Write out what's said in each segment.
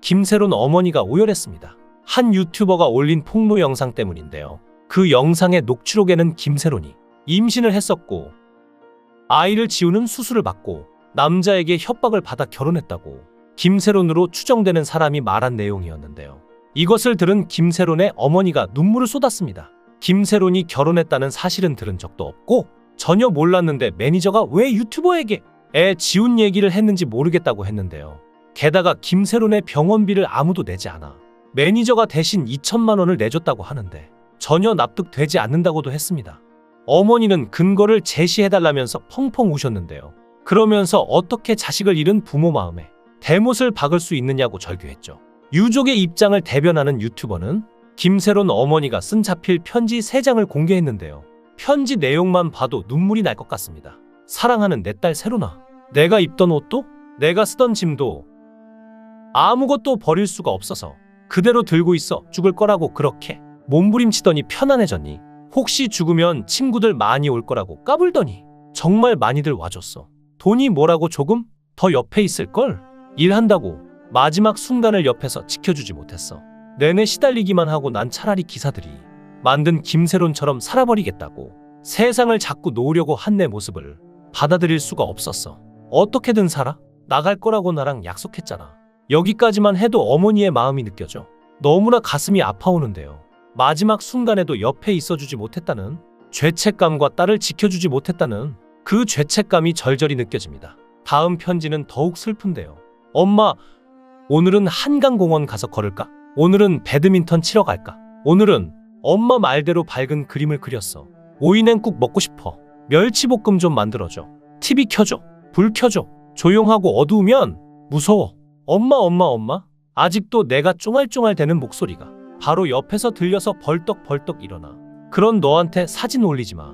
김새론 어머니가 오열했습니다. 한 유튜버가 올린 폭로 영상 때문인데요. 그 영상의 녹취록에는 김새론이 임신을 했었고 아이를 지우는 수술을 받고 남자에게 협박을 받아 결혼했다고 김새론으로 추정되는 사람이 말한 내용이었는데요. 이것을 들은 김새론의 어머니가 눈물을 쏟았습니다. 김새론이 결혼했다는 사실은 들은 적도 없고 전혀 몰랐는데 매니저가 왜 유튜버에게 애 지운 얘기를 했는지 모르겠다고 했는데요. 게다가 김새론의 병원비를 아무도 내지 않아 매니저가 대신 2천만 원을 내줬다고 하는데 전혀 납득되지 않는다고도 했습니다. 어머니는 근거를 제시해달라면서 펑펑 우셨는데요. 그러면서 어떻게 자식을 잃은 부모 마음에 대못을 박을 수 있느냐고 절규했죠. 유족의 입장을 대변하는 유튜버는 김새론 어머니가 쓴 자필 편지 3장을 공개했는데요. 편지 내용만 봐도 눈물이 날 것 같습니다. 사랑하는 내 딸 새론아, 내가 입던 옷도 내가 쓰던 짐도 아무것도 버릴 수가 없어서 그대로 들고 있어. 죽을 거라고 그렇게 몸부림치더니 편안해졌니? 혹시 죽으면 친구들 많이 올 거라고 까불더니 정말 많이들 와줬어. 돈이 뭐라고 조금 더 옆에 있을걸? 일한다고 마지막 순간을 옆에서 지켜주지 못했어. 내내 시달리기만 하고 난 차라리 기사들이 만든 김새론처럼 살아버리겠다고 세상을 자꾸 놓으려고 한 내 모습을 받아들일 수가 없었어. 어떻게든 살아? 나갈 거라고 나랑 약속했잖아. 여기까지만 해도 어머니의 마음이 느껴져. 너무나 가슴이 아파오는데요. 마지막 순간에도 옆에 있어주지 못했다는 죄책감과 딸을 지켜주지 못했다는 그 죄책감이 절절히 느껴집니다. 다음 편지는 더욱 슬픈데요. 엄마, 오늘은 한강공원 가서 걸을까? 오늘은 배드민턴 치러 갈까? 오늘은 엄마 말대로 밝은 그림을 그렸어. 오이냉국 먹고 싶어. 멸치볶음 좀 만들어줘. TV 켜줘. 불 켜줘. 조용하고 어두우면 무서워. 엄마. 아직도 내가 쫑알쫑알대는 목소리가 바로 옆에서 들려서 벌떡벌떡 일어나. 그런 너한테 사진 올리지 마.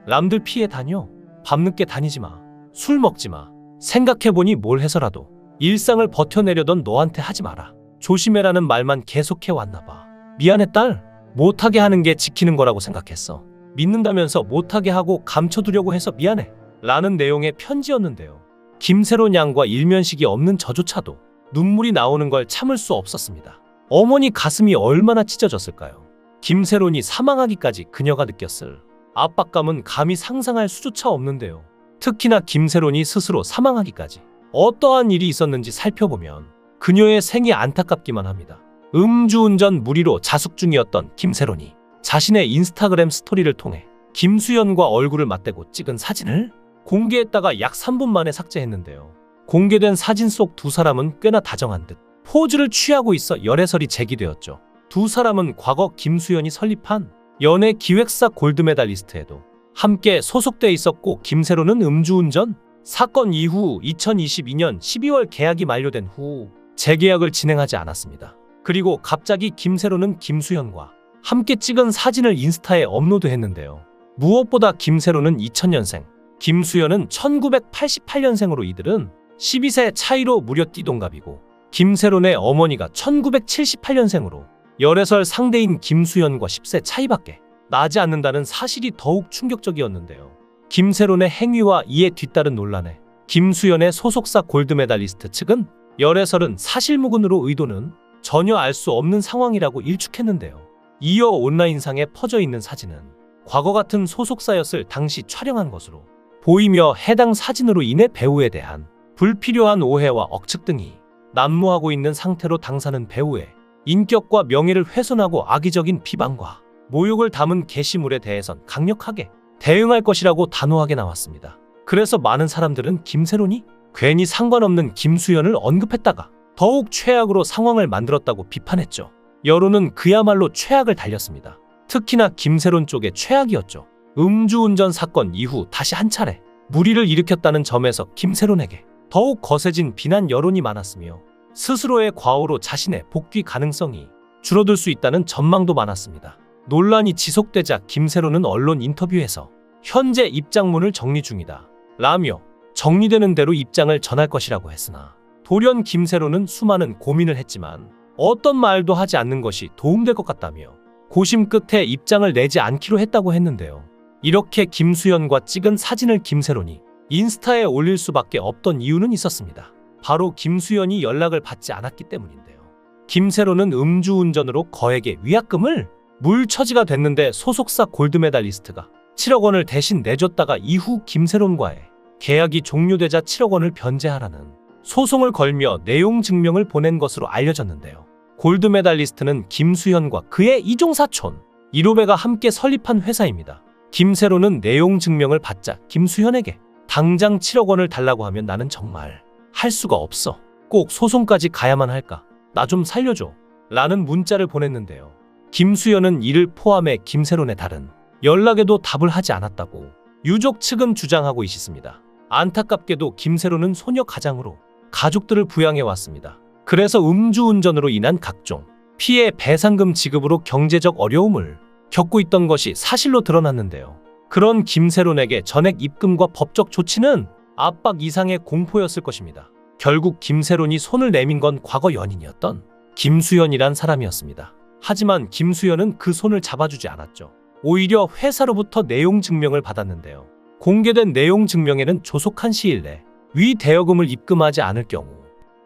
남들 피해 다녀. 밤늦게 다니지 마. 술 먹지 마. 생각해보니 뭘 해서라도 일상을 버텨내려던 너한테 하지 마라. 조심해라는 말만 계속해 왔나 봐. 미안해 딸. 못하게 하는 게 지키는 거라고 생각했어. 믿는다면서 못하게 하고 감춰두려고 해서 미안해. 라는 내용의 편지였는데요. 김새론 양과 일면식이 없는 저조차도 눈물이 나오는 걸 참을 수 없었습니다. 어머니 가슴이 얼마나 찢어졌을까요? 김새론이 사망하기까지 그녀가 느꼈을 압박감은 감히 상상할 수조차 없는데요. 특히나 김새론이 스스로 사망하기까지 어떠한 일이 있었는지 살펴보면 그녀의 생이 안타깝기만 합니다. 음주운전 무리로 자숙 중이었던 김새론이 자신의 인스타그램 스토리를 통해 김수현과 얼굴을 맞대고 찍은 사진을 공개했다가 약 3분 만에 삭제했는데요. 공개된 사진 속 두 사람은 꽤나 다정한 듯 포즈를 취하고 있어 열애설이 제기되었죠. 두 사람은 과거 김수현이 설립한 연예 기획사 골드메달리스트에도 함께 소속돼 있었고 김새론은 음주운전 사건 이후 2022년 12월 계약이 만료된 후 재계약을 진행하지 않았습니다. 그리고 갑자기 김새론은 김수현과 함께 찍은 사진을 인스타에 업로드했는데요. 무엇보다 김새론은 2000년생, 김수현은 1988년생으로 이들은 12세 차이로 무려 띠동갑이고 김새론의 어머니가 1978년생으로 열애설 상대인 김수현과 10세 차이밖에 나지 않는다는 사실이 더욱 충격적이었는데요. 김새론의 행위와 이에 뒤따른 논란에 김수현의 소속사 골드메달리스트 측은 열애설은 사실무근으로 의도는 전혀 알 수 없는 상황이라고 일축했는데요. 이어 온라인상에 퍼져 있는 사진은 과거 같은 소속사였을 당시 촬영한 것으로 보이며 해당 사진으로 인해 배우에 대한 불필요한 오해와 억측 등이 난무하고 있는 상태로 당사는 배우의 인격과 명예를 훼손하고 악의적인 비방과 모욕을 담은 게시물에 대해선 강력하게 대응할 것이라고 단호하게 나왔습니다. 그래서 많은 사람들은 김새론이 괜히 상관없는 김수현을 언급했다가 더욱 최악으로 상황을 만들었다고 비판했죠. 여론은 그야말로 최악을 달렸습니다. 특히나 김새론 쪽의 최악이었죠. 음주운전 사건 이후 다시 한 차례 무리를 일으켰다는 점에서 김새론에게 더욱 거세진 비난 여론이 많았으며 스스로의 과오로 자신의 복귀 가능성이 줄어들 수 있다는 전망도 많았습니다. 논란이 지속되자 김새론은 언론 인터뷰에서 현재 입장문을 정리 중이다 라며 정리되는 대로 입장을 전할 것이라고 했으나 돌연 김새론은 수많은 고민을 했지만 어떤 말도 하지 않는 것이 도움될 것 같다며 고심 끝에 입장을 내지 않기로 했다고 했는데요. 이렇게 김수현과 찍은 사진을 김새론이 인스타에 올릴 수밖에 없던 이유는 있었습니다. 바로 김수현이 연락을 받지 않았기 때문인데요. 김세론은 음주운전으로 거액의 위약금을 물 처지가 됐는데 소속사 골드메달리스트가 7억 원을 대신 내줬다가 이후 김세론과의 계약이 종료되자 7억 원을 변제하라는 소송을 걸며 내용 증명을 보낸 것으로 알려졌는데요. 골드메달리스트는 김수현과 그의 이종사촌 1호배가 함께 설립한 회사입니다. 김세론은 내용 증명을 받자 김수현에게 당장 7억 원을 달라고 하면 나는 정말 할 수가 없어. 꼭 소송까지 가야만 할까? 나 좀 살려줘. 라는 문자를 보냈는데요. 김수현은 이를 포함해 김세론의 다른 연락에도 답을 하지 않았다고 유족 측은 주장하고 있습니다. 안타깝게도 김세론은 소녀 가장으로 가족들을 부양해 왔습니다. 그래서 음주운전으로 인한 각종 피해 배상금 지급으로 경제적 어려움을 겪고 있던 것이 사실로 드러났는데요. 그런 김세론에게 전액 입금과 법적 조치는 압박 이상의 공포였을 것입니다. 결국 김세론이 손을 내민 건 과거 연인이었던 김수현이란 사람이었습니다. 하지만 김수현은 그 손을 잡아주지 않았죠. 오히려 회사로부터 내용 증명을 받았는데요. 공개된 내용 증명에는 조속한 시일 내 위 대여금을 입금하지 않을 경우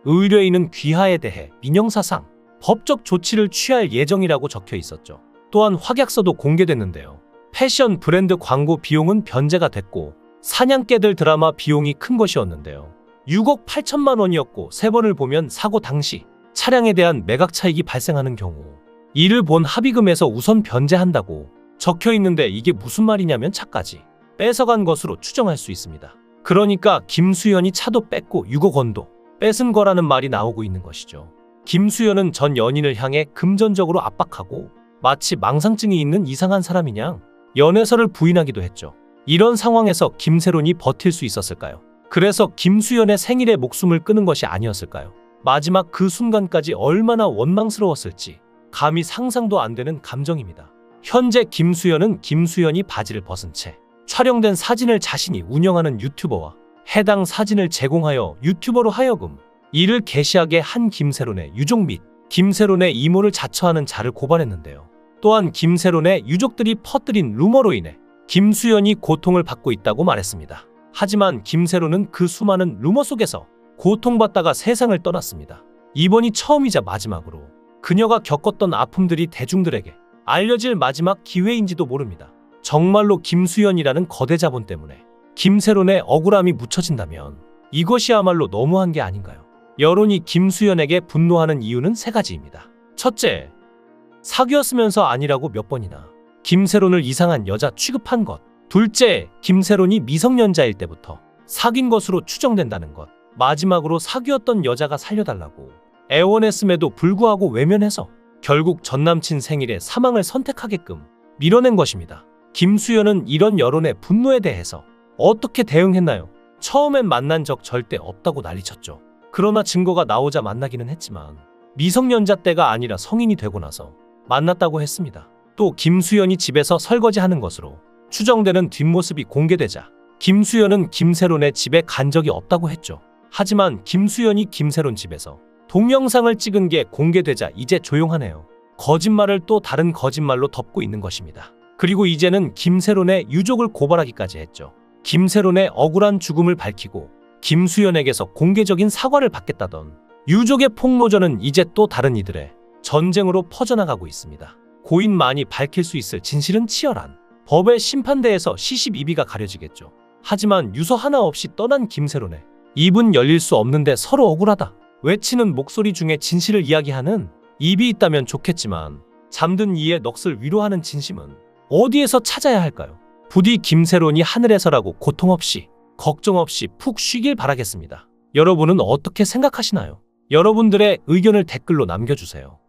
의뢰인은 귀하에 대해 민형사상 법적 조치를 취할 예정이라고 적혀 있었죠. 또한 확약서도 공개됐는데요. 패션 브랜드 광고 비용은 변제가 됐고 사냥개들 드라마 비용이 큰 것이었는데요. 6억 8천만 원이었고 세 번을 보면 사고 당시 차량에 대한 매각 차익이 발생하는 경우 이를 본 합의금에서 우선 변제한다고 적혀 있는데 이게 무슨 말이냐면 차까지 뺏어간 것으로 추정할 수 있습니다. 그러니까 김수현이 차도 뺐고 6억 원도 뺏은 거라는 말이 나오고 있는 것이죠. 김수현은 전 연인을 향해 금전적으로 압박하고 마치 망상증이 있는 이상한 사람이냐 연애설을 부인하기도 했죠. 이런 상황에서 김세론이 버틸 수 있었을까요? 그래서 김수현의 생일에 목숨을 끊은 것이 아니었을까요? 마지막 그 순간까지 얼마나 원망스러웠을지 감히 상상도 안 되는 감정입니다. 현재 김수현은 김수현이 바지를 벗은 채 촬영된 사진을 자신이 운영하는 유튜버와 해당 사진을 제공하여 유튜버로 하여금 이를 게시하게 한 김세론의 유족 및 김세론의 이모를 자처하는 자를 고발했는데요. 또한 김세론의 유족들이 퍼뜨린 루머로 인해 김수현이 고통을 받고 있다고 말했습니다. 하지만 김세론은 그 수많은 루머 속에서 고통받다가 세상을 떠났습니다. 이번이 처음이자 마지막으로 그녀가 겪었던 아픔들이 대중들에게 알려질 마지막 기회인지도 모릅니다. 정말로 김수현이라는 거대 자본 때문에 김세론의 억울함이 묻혀진다면 이것이야말로 너무한 게 아닌가요? 여론이 김수현에게 분노하는 이유는 세 가지입니다. 첫째, 사귀었으면서 아니라고 몇 번이나 김세론을 이상한 여자 취급한 것. 둘째, 김세론이 미성년자일 때부터 사귄 것으로 추정된다는 것. 마지막으로 사귀었던 여자가 살려달라고 애원했음에도 불구하고 외면해서 결국 전남친 생일에 사망을 선택하게끔 밀어낸 것입니다. 김수현은 이런 여론의 분노에 대해서 어떻게 대응했나요? 처음엔 만난 적 절대 없다고 난리쳤죠. 그러나 증거가 나오자 만나기는 했지만 미성년자 때가 아니라 성인이 되고 나서 만났다고 했습니다. 또 김수현이 집에서 설거지하는 것으로 추정되는 뒷모습이 공개되자 김수현은 김세론의 집에 간 적이 없다고 했죠. 하지만 김수현이 김세론 집에서 동영상을 찍은 게 공개되자 이제 조용하네요. 거짓말을 또 다른 거짓말로 덮고 있는 것입니다. 그리고 이제는 김세론의 유족을 고발하기까지 했죠. 김세론의 억울한 죽음을 밝히고 김수현에게서 공개적인 사과를 받겠다던 유족의 폭로전은 이제 또 다른 이들의 전쟁으로 퍼져나가고 있습니다. 고인만이 밝힐 수 있을 진실은 치열한 법의 심판대에서 시시비비가 가려지겠죠. 하지만 유서 하나 없이 떠난 김세론의 입은 열릴 수 없는데 서로 억울하다 외치는 목소리 중에 진실을 이야기하는 입이 있다면 좋겠지만 잠든 이의 넋을 위로하는 진심은 어디에서 찾아야 할까요? 부디 김세론이 하늘에서라고 고통 없이 걱정 없이 푹 쉬길 바라겠습니다. 여러분은 어떻게 생각하시나요? 여러분들의 의견을 댓글로 남겨주세요.